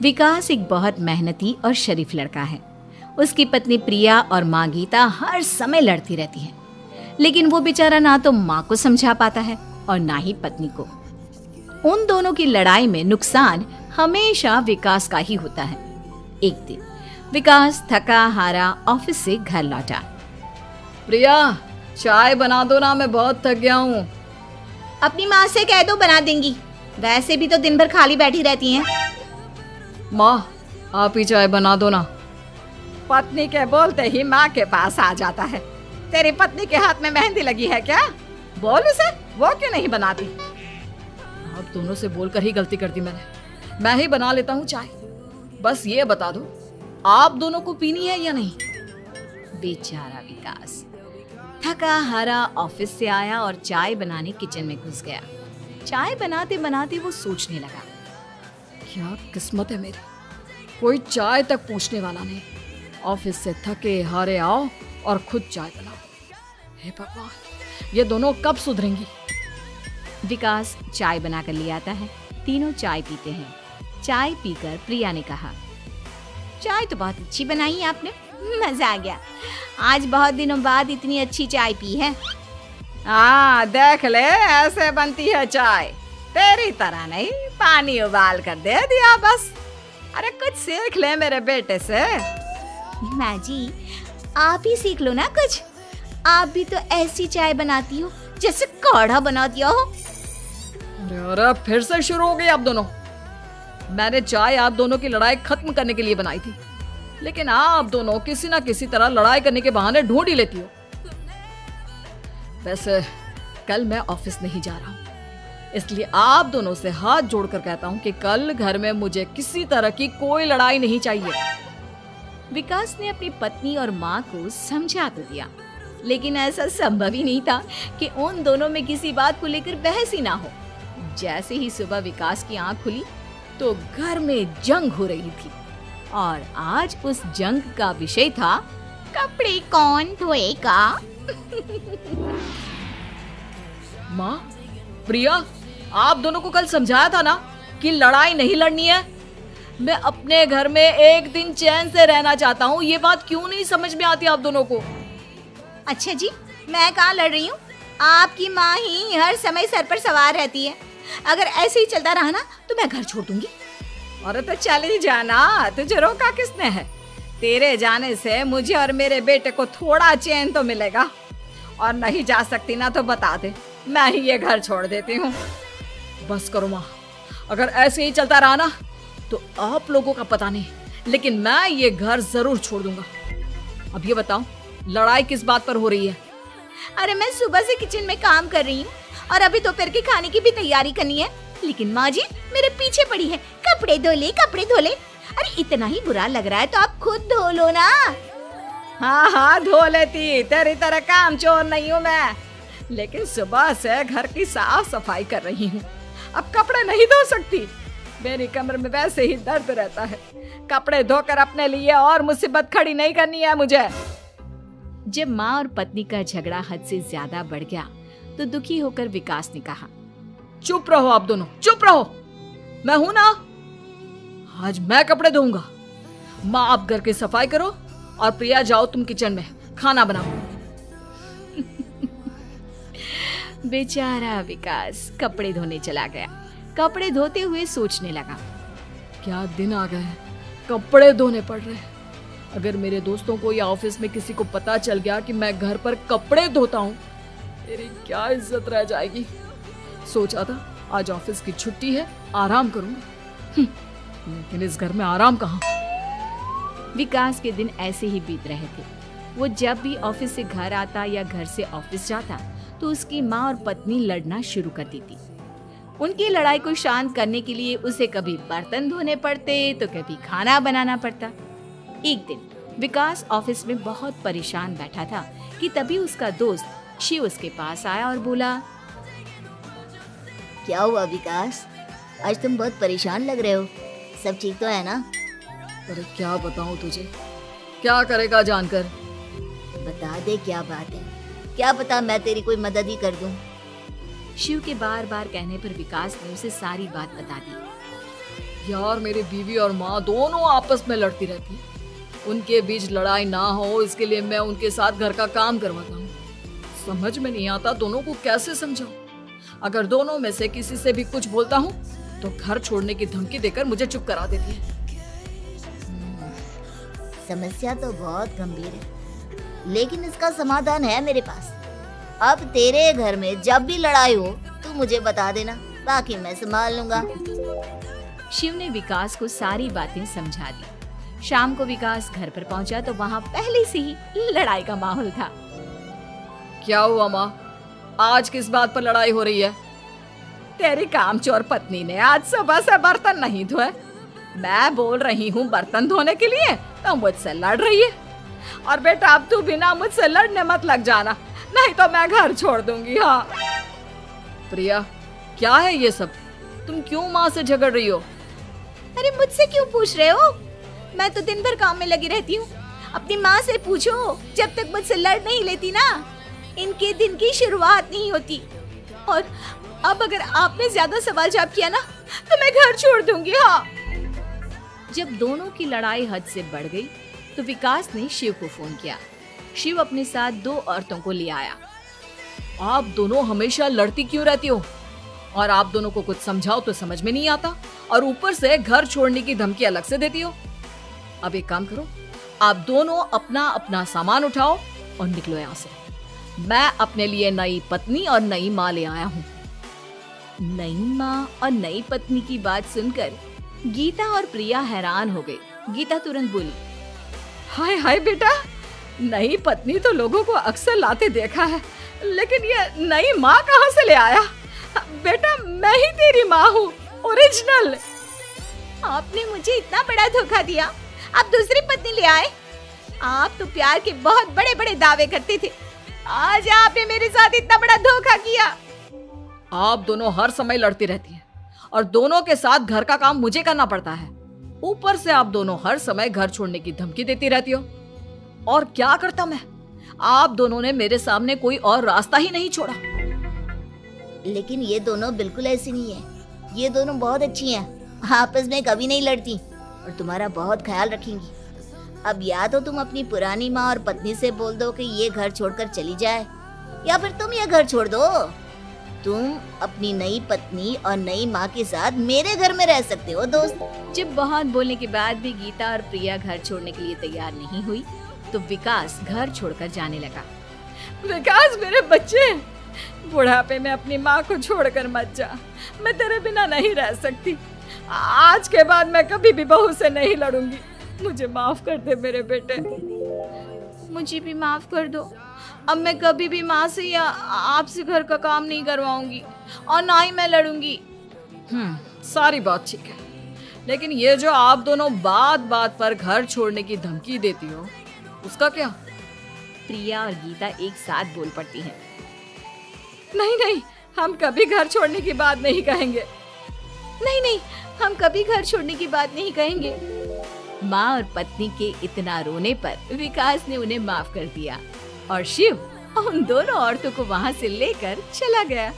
विकास एक बहुत मेहनती और शरीफ लड़का है। उसकी पत्नी प्रिया और माँ गीता हर समय लड़ती रहती हैं, लेकिन वो बेचारा ना तो माँ को समझा पाता है और ना ही पत्नी को। उन दोनों की लड़ाई में नुकसान हमेशा विकास का ही होता है। एक दिन विकास थका हारा ऑफिस से घर लौटा। प्रिया, चाय बना दो ना, मैं बहुत थक गया हूँ। अपनी माँ से कह दो, बना देंगी। वैसे भी तो दिन भर खाली बैठी रहती हैं। माँ, आप ही चाय बना दो ना। पत्नी के बोलते ही माँ के पास आ जाता है। तेरी पत्नी के हाथ में मेहंदी लगी है क्या? बोल उसे, वो क्यों नहीं बनाती? आप दोनों से बोलकर ही गलती कर दी मैंने। मैं ही बना लेता हूँ चाय। बस ये बता दो, आप दोनों को पीनी है या नहीं? बेचारा विकास थका हारा ऑफिस से आया और चाय बनाने किचन में घुस गया। चाय बनाते बनाते वो सोचने लगा, क्या किस्मत है मेरी, कोई चाय तक पूछने वाला नहीं। ऑफिस से थके हारे आओ और खुद चाय बनाओ। हे भगवान, ये दोनों कब सुधरेंगी? विकास चाय बनाकर ले आता है। तीनों चाय पीते हैं। चाय पीकर प्रिया ने कहा, चाय तो बहुत अच्छी बनाई है आपने, मजा आ गया। आज बहुत दिनों बाद इतनी अच्छी चाय पी है। हाँ, देख ले, ऐसे बनती है चाय। तेरी तरह नहीं, पानी उबाल कर दे दिया बस। अरे कुछ सीख ले मेरे बेटे से। माँ जी, आप ही सीख लो ना कुछ। आप भी तो ऐसी चाय बनाती हो जैसे काढ़ा बना दिया हो। अरे फिर से शुरू हो गई आप दोनों। मैंने चाय आप दोनों की लड़ाई खत्म करने के लिए बनाई थी, लेकिन आप दोनों किसी ना किसी तरह लड़ाई करने के बहाने ढूंढ ही लेती हो। वैसे कल मैं ऑफिस नहीं जा रहा हूँ, इसलिए आप दोनों से हाथ जोड़कर कहता हूँ कि कल घर में मुझे किसी तरह की कोई लड़ाई नहीं चाहिए। विकास ने अपनी पत्नी और माँ को समझा तो दिया, लेकिन ऐसा संभव ही नहीं था कि उन दोनों में किसी बात को लेकर बहस ही ना हो। जैसे ही सुबह विकास की आंख खुली तो घर में जंग हो रही थी, और आज उस जंग का विषय था कपड़े कौन धोएगा। माँ, प्रिया, आप दोनों को कल समझाया था ना कि लड़ाई नहीं लड़नी है। मैं अपने घर में एक दिन चैन से रहना चाहता हूँ। ये बात क्यों नहीं समझ में आती आप दोनों को? अच्छा जी, मैं कहाँ लड़ रही हूँ? आपकी माँ ही हर समय सर पर सवार रहती है। अगर ऐसे ही चलता रहा ना तो मैं घर छोड़ दूंगी। अरे तो चली जाना, तुझे रोका किसने है? तेरे जाने से मुझे और मेरे बेटे को थोड़ा चैन तो मिलेगा। और नहीं जा सकती ना तो बता दे, मैं ही ये घर छोड़ देती हूँ। बस करो माँ, अगर ऐसे ही चलता रहा ना तो आप लोगों का पता नहीं, लेकिन मैं ये घर जरूर छोड़ दूंगा। अब ये बताओ, लड़ाई किस बात पर हो रही है? अरे मैं सुबह से किचन में काम कर रही हूँ और अभी दोपहर के खाने की भी तैयारी करनी है, लेकिन माँ जी मेरे पीछे पड़ी है, कपड़े धो ले, कपड़े धो ले। अरे इतना ही बुरा लग रहा है तो आप खुद धो लो ना। हाँ हाँ, धो लेती, तेरी तरह काम चोर नहीं हूँ मैं, लेकिन सुबह से घर की साफ सफाई कर रही हूँ, अब कपड़े नहीं धो सकती। मेरी कमर में वैसे ही दर्द रहता है। कपड़े धोकर अपने लिए और मुसीबत खड़ी नहीं करनी है मुझे। जब माँ और पत्नी का झगड़ा हद से ज्यादा बढ़ गया तो दुखी होकर विकास ने कहा, चुप रहो आप दोनों, चुप रहो। मैं हूं ना, आज मैं कपड़े धोऊंगा। माँ, आप घर की सफाई करो और प्रिया, जाओ तुम किचन में खाना बनाओ। बेचारा विकास कपड़े धोने चला गया। कपड़े धोते हुए सोचने लगा, क्या दिन आ गए, कपड़े धोने पड़ रहे। अगर मेरे दोस्तों को या ऑफिस में किसी को पता चल गया कि मैं घर पर कपड़े धोता हूँ, मेरी क्या इज्जत रह जाएगी। सोचा था आज ऑफिस की छुट्टी है, आराम करूंगा, लेकिन इस घर में आराम कहाँ। विकास के दिन ऐसे ही बीत रहे थे। वो जब भी ऑफिस से घर आता या घर से ऑफिस जाता तो उसकी माँ और पत्नी लड़ना शुरू कर देती। उनकी लड़ाई को शांत करने के लिए उसे कभी बर्तन धोने पड़ते तो कभी खाना बनाना पड़ता। एक दिन विकास ऑफिस में बहुत परेशान बैठा था कि तभी उसका दोस्त शिव उसके पास आया और बोला, क्या हुआ विकास, आज तुम बहुत परेशान लग रहे हो, सब ठीक तो है ना? अरे क्या बताऊं तुझे, क्या करेगा जानकर? बता दे क्या बात है, क्या पता मैं तेरी कोई मदद ही कर दूं। शिव के बार बार कहने पर विकास ने उसे सारी बात बता दी। यार मेरी बीवी और माँ दोनों आपस में लड़ती रहती है। उनके बीच लड़ाई ना हो इसके लिए मैं उनके साथ घर का काम करवाता हूँ। समझ में नहीं आता दोनों को कैसे समझाऊं। अगर दोनों में से किसी से भी कुछ बोलता हूँ तो घर छोड़ने की धमकी देकर मुझे चुप करा देती है। समस्या तो बहुत गंभीर है, लेकिन इसका समाधान है मेरे पास। अब तेरे घर में जब भी लड़ाई हो तू मुझे बता देना, बाकी मैं संभाल लूंगा। शिव ने विकास को सारी बातें समझा दी। शाम को विकास घर पर पहुंचा तो वहां पहले से ही लड़ाई का माहौल था। क्या हुआ माँ, आज किस बात पर लड़ाई हो रही है? तेरी कामचोर पत्नी ने आज सुबह से बर्तन नहीं धोए। मैं बोल रही हूँ बर्तन धोने के लिए तो मुझसे लड़ रही है। और बेटा अब तू बिना मुझसे लड़ने मत लग जाना, नहीं तो मैं घर छोड़ दूंगी। हाँ प्रिया, क्या है ये सब? तुम क्यों माँ से झगड़ रही हो? अरे मुझसे क्यों पूछ रहे हो? मैं तो दिन भर काम में लगी रहती हूँ। अपनी माँ से पूछो, जब तक मुझसे लड़ नहीं लेती ना इनके दिन की शुरुआत नहीं होती। और अब अगर आपने ज्यादा सवाल जवाब किया ना तो मैं घर छोड़ दूंगी। हाँ। जब दोनों की लड़ाई हद से बढ़ गई तो विकास ने शिव को फोन किया। शिव अपने साथ 2 औरतों को ले आया। आप दोनों हमेशा लड़ती क्यों रहती हो? और आप दोनों को कुछ समझाओ तो समझ में नहीं आता, और ऊपर से घर छोड़ने की धमकी अलग से देती हो। अब एक काम करो, आप दोनों अपना अपना सामान उठाओ और निकलो यहाँ से। मैं अपने लिए नई पत्नी और नई माँ ले आया हूँ। नई माँ और नई पत्नी की बात सुनकर गीता और प्रिया हैरान हो गई। गीता तुरंत बोली, हाय हाय बेटा, नई पत्नी तो लोगों को अक्सर लाते देखा है, लेकिन ये नई माँ कहाँ से ले आया? बेटा मैं ही तेरी माँ हूँ, ओरिजिनल। आपने मुझे इतना बड़ा धोखा दिया, आप दूसरी पत्नी ले आए। आप तो प्यार के बहुत बड़े बड़े दावे करते थे, आज आपने मेरे साथ इतना बड़ा धोखा किया। आप दोनों हर समय लड़ती रहती हैं और दोनों के साथ घर का काम मुझे करना पड़ता है। ऊपर से आप दोनों हर समय घर छोड़ने की धमकी देती रहती हो। और क्या करता मैं? आप दोनों ने मेरे सामने कोई और रास्ता ही नहीं छोड़ा। लेकिन ये दोनों बिल्कुल ऐसी नहीं है, ये दोनों बहुत अच्छी हैं, आपस में कभी नहीं लड़ती और तुम्हारा बहुत ख्याल रखेंगी। अब या तो तुम अपनी पुरानी माँ और पत्नी से बोल दो कि ये घर छोड़कर चली जाए, या फिर तुम ये घर छोड़ दो। तुम अपनी नई पत्नी और नई माँ के साथ मेरे घर में रह सकते हो दोस्त। जब बहुत बोलने के बाद भी गीता और प्रिया घर छोड़ने के लिए तैयार नहीं हुई तो विकास घर छोड़कर जाने लगा। विकास मेरे बच्चे, बुढ़ापे में अपनी माँ को छोड़कर मत जा, मैं तेरे बिना नहीं रह सकती। आज के बाद मैं कभी भी बहू से नहीं लड़ूंगी। मुझे माफ कर दे मेरे बेटे। मुझे भी माफ कर दो। अब मैं कभी भी माँ से या आपसे घर का काम नहीं करवाऊंगी और ना ही मैं लड़ूंगी। सारी बात ठीक है, लेकिन ये जो आप दोनों बात बात पर घर छोड़ने की धमकी देती हो, उसका क्या? प्रिया और गीता एक साथ बोल पड़ती हैं। नहीं नहीं, हम कभी घर छोड़ने की बात नहीं कहेंगे। नहीं नहीं, हम कभी घर छोड़ने की बात नहीं कहेंगे। माँ और पत्नी के इतना रोने पर विकास ने उन्हें माफ कर दिया और शिव उन दोनों औरतों को वहाँ से लेकर चला गया।